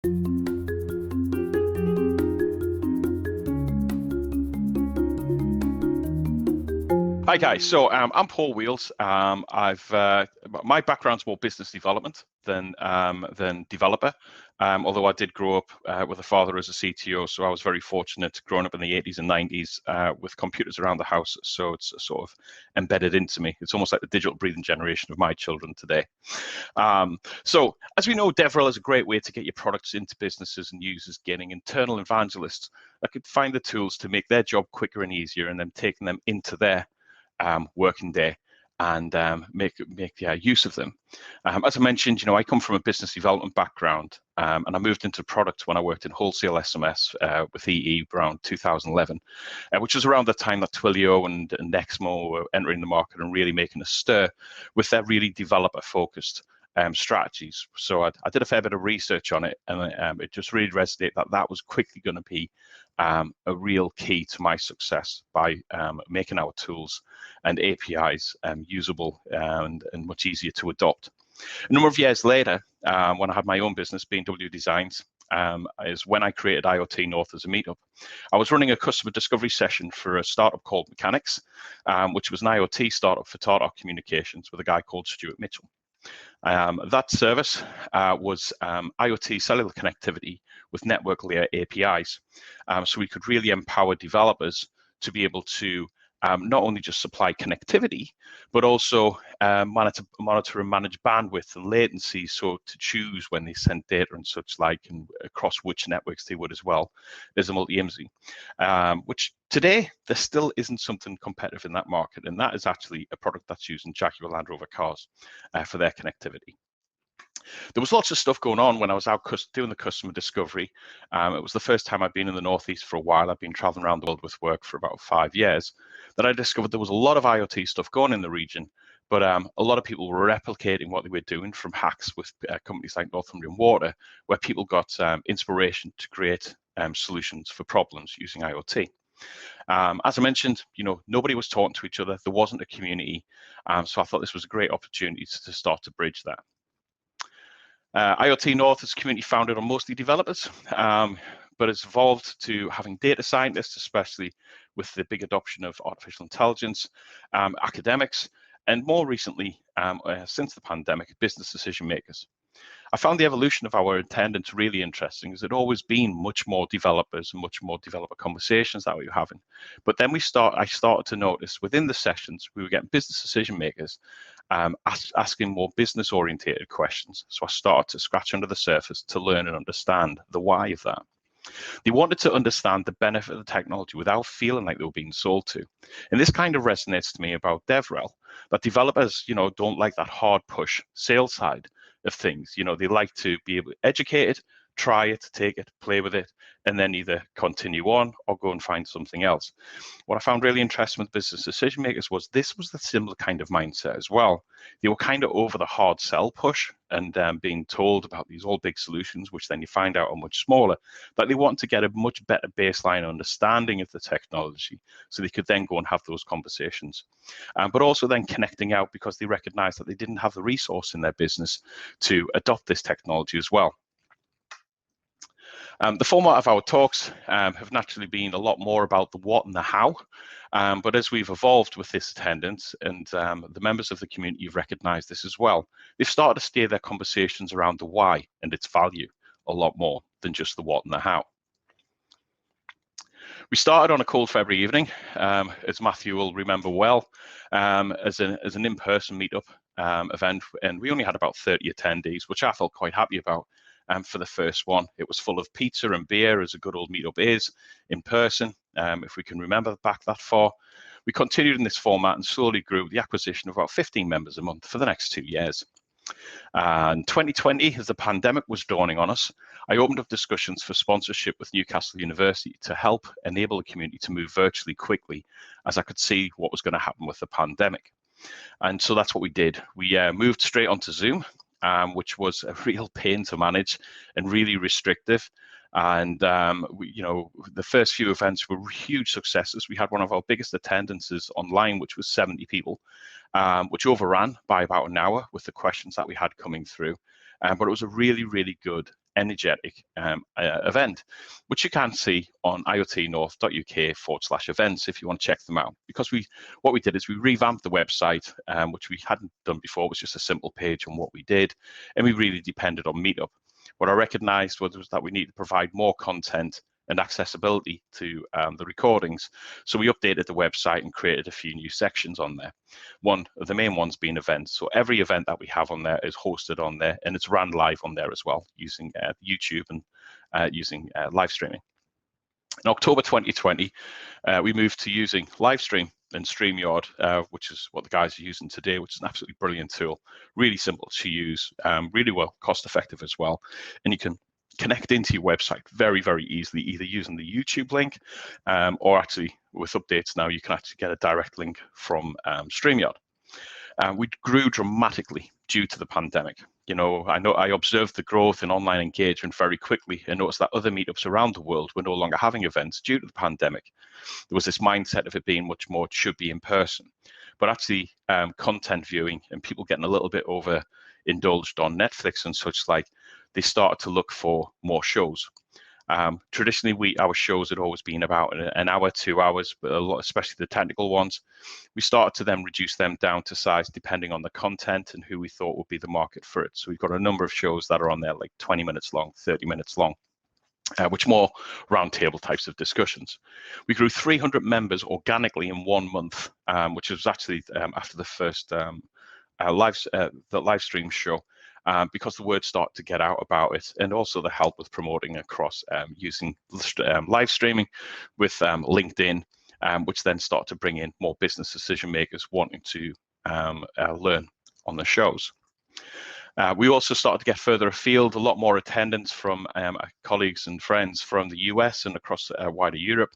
Hi guys, so I'm Paul Wealls. My background's more business development than developer. Although I did grow up with a father as a CTO, so I was very fortunate growing up in the 80s and 90s with computers around the house. So it's sort of embedded into me. It's almost like the digital breathing generation of my children today. So as we know, DevRel is a great way to get your products into businesses and users, getting internal evangelists that could find the tools to make their job quicker and easier, and then taking them into their working day and make use of them. As I mentioned, I come from a business development background, and I moved into product when I worked in wholesale SMS with EE around 2011, which was around the time that Twilio and Nexmo were entering the market and really making a stir with their really developer-focused strategies. So I did a fair bit of research on it, and it just really resonated that was quickly going to be a real key to my success by making our tools and APIs usable and much easier to adopt. A number of years later, when I had my own business, B&W Designs, is when I created IoT North as a meetup. I was running a customer discovery session for a startup called Mechanics, which was an IoT startup for Tata Communications with a guy called Stuart Mitchell. That service was IoT cellular connectivity with network layer APIs. So we could really empower developers to be able to not only just supply connectivity, but also monitor and manage bandwidth and latency, so to choose when they send data and such like, and across which networks they would as well. There's a multi-IMSI, which today there still isn't something competitive in that market, and that is actually a product that's used in Jaguar Land Rover cars for their connectivity. There was lots of stuff going on when I was out doing the customer discovery. It was the first time I'd been in the Northeast for a while. I've been traveling around the world with work for about 5 years. That I discovered there was a lot of IoT stuff going in the region, but a lot of people were replicating what they were doing from hacks with companies like Northumbrian Water, where people got inspiration to create solutions for problems using IoT. As I mentioned, nobody was talking to each other. There wasn't a community. So I thought this was a great opportunity to start to bridge that. IoT North is a community founded on mostly developers, but it's evolved to having data scientists, especially with the big adoption of artificial intelligence, academics, and more recently, since the pandemic, business decision makers. I found the evolution of our attendance really interesting, as it always been much more developers and much more developer conversations that we were having. But then I started to notice within the sessions, we were getting business decision makers asking more business oriented questions. So I started to scratch under the surface to learn and understand the why of that. They wanted to understand the benefit of the technology without feeling like they were being sold to. And this kind of resonates to me about DevRel, that developers, don't like that hard push sales side of things. They like to be able to educate it, try it, take it, play with it, and then either continue on or go and find something else. What I found really interesting with business decision makers was this was the similar kind of mindset as well. They were kind of over the hard sell push and being told about these all big solutions, which then you find out are much smaller, that they want to get a much better baseline understanding of the technology so they could then go and have those conversations. But also then connecting out because they recognized that they didn't have the resource in their business to adopt this technology as well. The format of our talks have naturally been a lot more about the what and the how, but as we've evolved with this attendance and the members of the community have recognized this as well, they've started to steer their conversations around the why and its value a lot more than just the what and the how. We started on a cold February evening, as Matthew will remember well, as an in-person meetup event, and we only had about 30 attendees, which I felt quite happy about. For the first one, it was full of pizza and beer, as a good old meetup is, in person, if we can remember back that far. We continued in this format and slowly grew with the acquisition of about 15 members a month for the next 2 years. In 2020, as the pandemic was dawning on us, I opened up discussions for sponsorship with Newcastle University to help enable the community to move virtually quickly, as I could see what was going to happen with the pandemic. And so that's what we did. We moved straight onto Zoom, which was a real pain to manage and really restrictive. And the first few events were huge successes. We had one of our biggest attendances online, which was 70 people, which overran by about an hour with the questions that we had coming through. But it was a really, really good energetic event, which you can see on iotnorth.uk/events if you want to check them out. Because what we did is we revamped the website, which we hadn't done before. It was just a simple page on what we did, and we really depended on Meetup. What I recognized was that we need to provide more content and accessibility to the recordings. So we updated the website and created a few new sections on there. One of the main ones being events. So every event that we have on there is hosted on there, and it's ran live on there as well, using YouTube and using live streaming. In October 2020, we moved to using Livestream and StreamYard, which is what the guys are using today, which is an absolutely brilliant tool. Really simple to use, really well cost effective as well. And you can connect into your website very, very easily, either using the YouTube link or actually with updates now, you can actually get a direct link from StreamYard. We grew dramatically due to the pandemic. You know I observed the growth in online engagement very quickly and noticed that other meetups around the world were no longer having events due to the pandemic. There was this mindset of it being much more, it should be in person. But actually content viewing and people getting a little bit overindulged on Netflix and such like, they started to look for more shows. Traditionally, our shows had always been about an hour, 2 hours, but a lot, especially the technical ones. We started to then reduce them down to size depending on the content and who we thought would be the market for it. So we've got a number of shows that are on there like 20 minutes long, 30 minutes long, which more roundtable types of discussions. We grew 300 members organically in 1 month, which was actually after the first live stream show. Because the word started to get out about it, and also the help with promoting across using live streaming with LinkedIn, which then started to bring in more business decision makers wanting to learn on the shows. We also started to get further afield, a lot more attendance from colleagues and friends from the US and across wider Europe,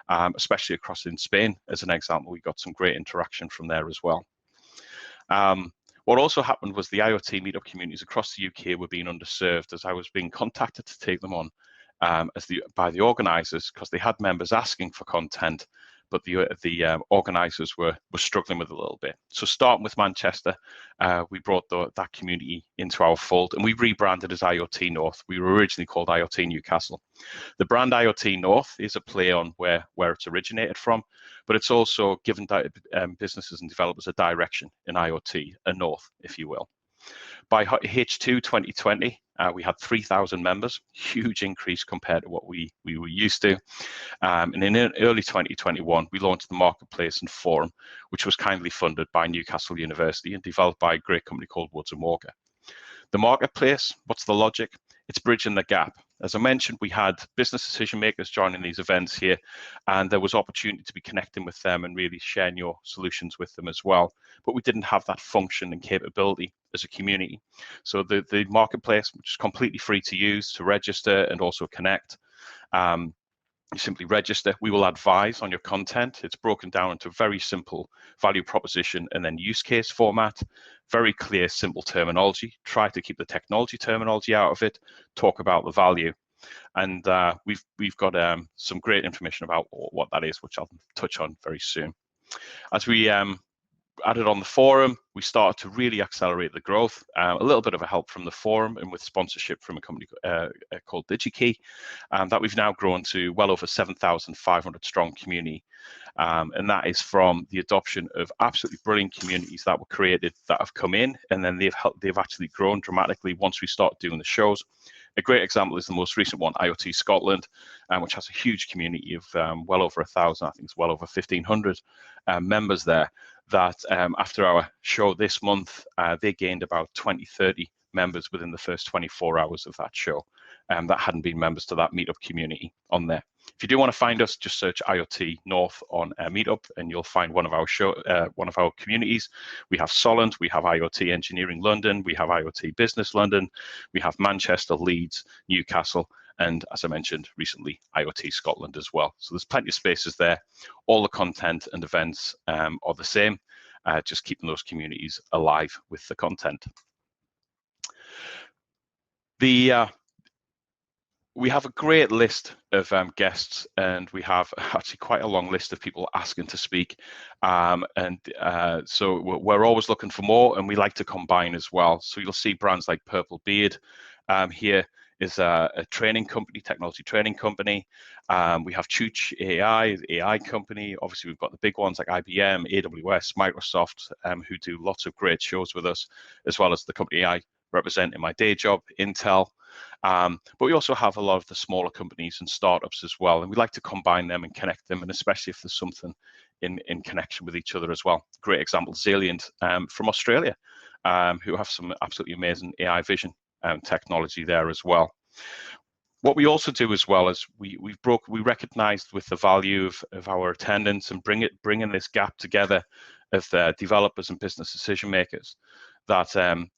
especially across in Spain. As an example, we got some great interaction from there as well. What also happened was the IoT meetup communities across the UK were being underserved, as I was being contacted to take them on by the organisers, because they had members asking for content, but the organisers were struggling with it a little bit. So starting with Manchester, we brought that community into our fold, and we rebranded as IoT North. We were originally called IoT Newcastle. The brand IoT North is a play on where it's originated from, but it's also given businesses and developers a direction in IoT, a north, if you will. By H2 2020, we had 3,000 members, huge increase compared to what we were used to. And in early 2021, we launched the Marketplace and Forum, which was kindly funded by Newcastle University and developed by a great company called Woods & Walker. The Marketplace, what's the logic? It's bridging the gap. As I mentioned, we had business decision makers joining these events here, and there was opportunity to be connecting with them and really sharing your solutions with them as well. But we didn't have that function and capability as a community. So the Marketplace, which is completely free to use, to register and also connect. You simply register. We will advise on your content. It's broken down into a very simple value proposition and then use case format. Very clear, simple terminology. Try to keep the technology terminology out of it. Talk about the value. And we've got some great information about what that is, which I'll touch on very soon. As we added on the forum, we started to really accelerate the growth. A little bit of a help from the forum and with sponsorship from a company called DigiKey, that we've now grown to well over 7,500 strong community. And that is from the adoption of absolutely brilliant communities that were created that have come in, and then they've actually grown dramatically once we start doing the shows. A great example is the most recent one, IoT Scotland, which has a huge community of well over 1,000, I think it's well over 1,500 members there, that after our show this month, they gained about 20, 30 members within the first 24 hours of that show that hadn't been members to that meetup community on there. If you do want to find us, just search IoT North on Meetup, and you'll find one of our communities. We have Solent, we have IoT Engineering London, we have IoT Business London, we have Manchester, Leeds, Newcastle, and as I mentioned recently, IoT Scotland as well. So there's plenty of spaces there. All the content and events are the same, just keeping those communities alive with the content. We have a great list of guests, and we have actually quite a long list of people asking to speak. So we're always looking for more, and we like to combine as well. So you'll see brands like Purple Beard here is a training company, technology training company. We have Chooch AI company. Obviously, we've got the big ones like IBM, AWS, Microsoft, who do lots of great shows with us, as well as the company I represent in my day job, Intel. But we also have a lot of the smaller companies and startups as well, and we like to combine them and connect them, and especially if there's something in connection with each other as well. Great example, Zalient from Australia, who have some absolutely amazing AI vision technology there as well. What we also do as well is we recognized with the value of our attendance and bringing this gap together of developers and business decision makers, that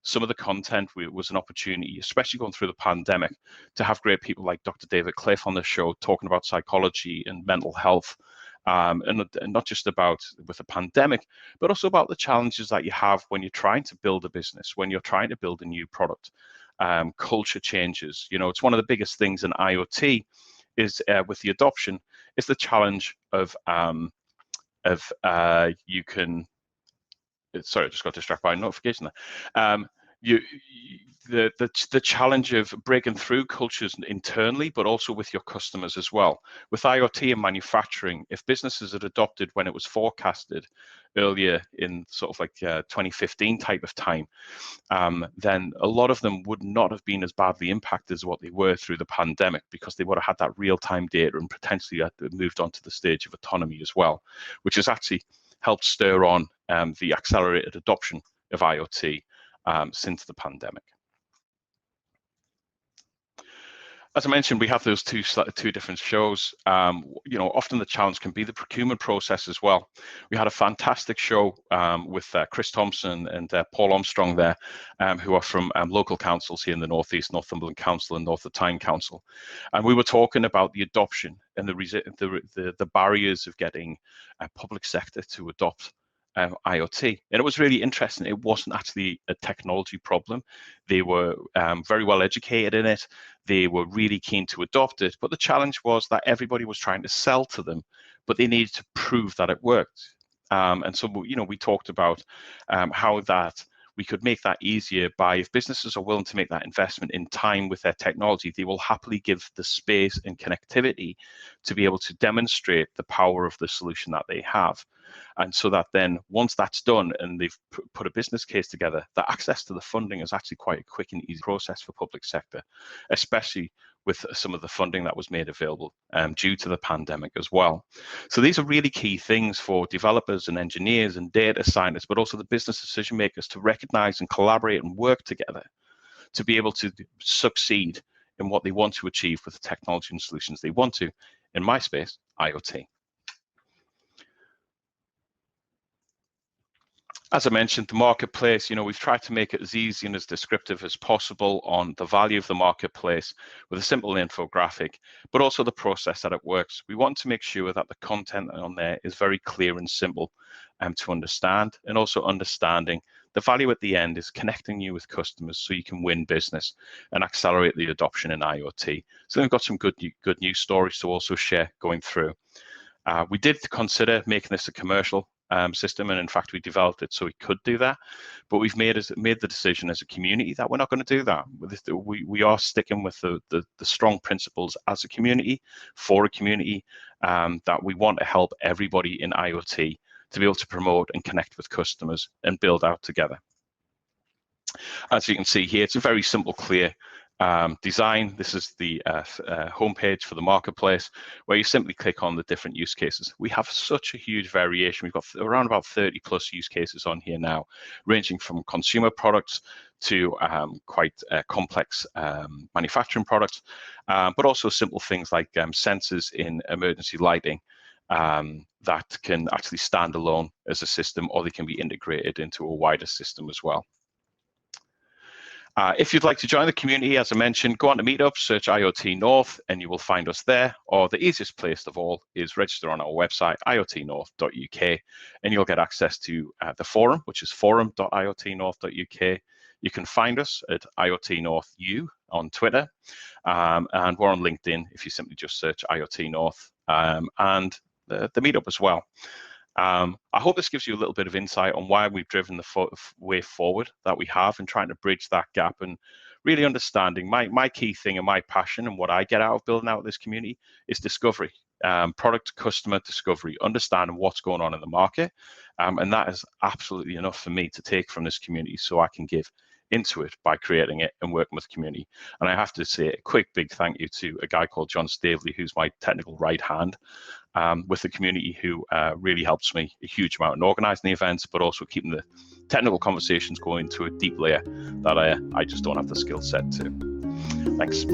some of the content was an opportunity, especially going through the pandemic, to have great people like Dr. David Cliff on the show talking about psychology and mental health, and not just about with the pandemic, but also about the challenges that you have when you're trying to build a business, when you're trying to build a new product. Culture changes. You know, it's one of the biggest things in IoT is with the adoption is the challenge of you can. Sorry, I just got distracted by a notification there. The challenge of breaking through cultures internally, but also with your customers as well. With IoT and manufacturing, if businesses had adopted when it was forecasted earlier in sort of like 2015 type of time, then a lot of them would not have been as badly impacted as what they were through the pandemic, because they would have had that real-time data and potentially moved on to the stage of autonomy as well, which has actually helped stir on the accelerated adoption of IoT since the pandemic. As I mentioned, we have those two different shows. You know, often the challenge can be the procurement process as well. We had a fantastic show with Chris Thompson and Paul Armstrong there, who are from local councils here in the Northeast, Northumberland Council and North of Tyne Council. And we were talking about the adoption and the barriers of getting public sector to adopt IoT. And it was really interesting. It wasn't actually a technology problem. They were very well educated in it. They were really keen to adopt it. But the challenge was that everybody was trying to sell to them, but they needed to prove that it worked. And so, you know, we talked about how that we could make that easier by, if businesses are willing to make that investment in time with their technology, they will happily give the space and connectivity to be able to demonstrate the power of the solution that they have. And so that then once that's done and they've put a business case together, that access to the funding is actually quite a quick and easy process for public sector, especially with some of the funding that was made available due to the pandemic as well. So these are really key things for developers and engineers and data scientists, but also the business decision makers to recognize and collaborate and work together to be able to succeed in what they want to achieve with the technology and solutions they want to, in my space, IoT. As I mentioned, the marketplace, you know, we've tried to make it as easy and as descriptive as possible on the value of the marketplace with a simple infographic, but also the process that it works. We want to make sure that the content on there is very clear and simple to understand, and also understanding the value at the end is connecting you with customers so you can win business and accelerate the adoption in IoT. So we've got some good news stories to also share going through. We did consider making this a commercial system, and in fact we developed it so we could do that, but we've made the decision as a community that we're not going to do that. We are sticking with the strong principles as a community, for a community, that we want to help everybody in IoT to be able to promote and connect with customers and build out together. As you can see here, it's a very simple, clear design. This is the homepage for the marketplace, where you simply click on the different use cases. We have such a huge variation. We've got around about 30 plus use cases on here now, ranging from consumer products to quite complex manufacturing products, but also simple things like sensors in emergency lighting that can actually stand alone as a system, or they can be integrated into a wider system as well. If you'd like to join the community, as I mentioned, go on to Meetup, search IoT North, and you will find us there. Or the easiest place of all is register on our website, iotnorth.uk, and you'll get access to the forum, which is forum.iotnorth.uk. You can find us at IoT North U on Twitter, and we're on LinkedIn if you simply just search IoT North, and the Meetup as well. I hope this gives you a little bit of insight on why we've driven the way forward that we have and trying to bridge that gap and really understanding my key thing and my passion and what I get out of building out this community is discovery, product customer discovery, understanding what's going on in the market. And that is absolutely enough for me to take from this community so I can give into it by creating it and working with the community. And I have to say a quick big thank you to a guy called John Staveley, who's my technical right hand with the community, who really helps me a huge amount in organizing the events, but also keeping the technical conversations going to a deep layer that I just don't have the skill set to. Thanks.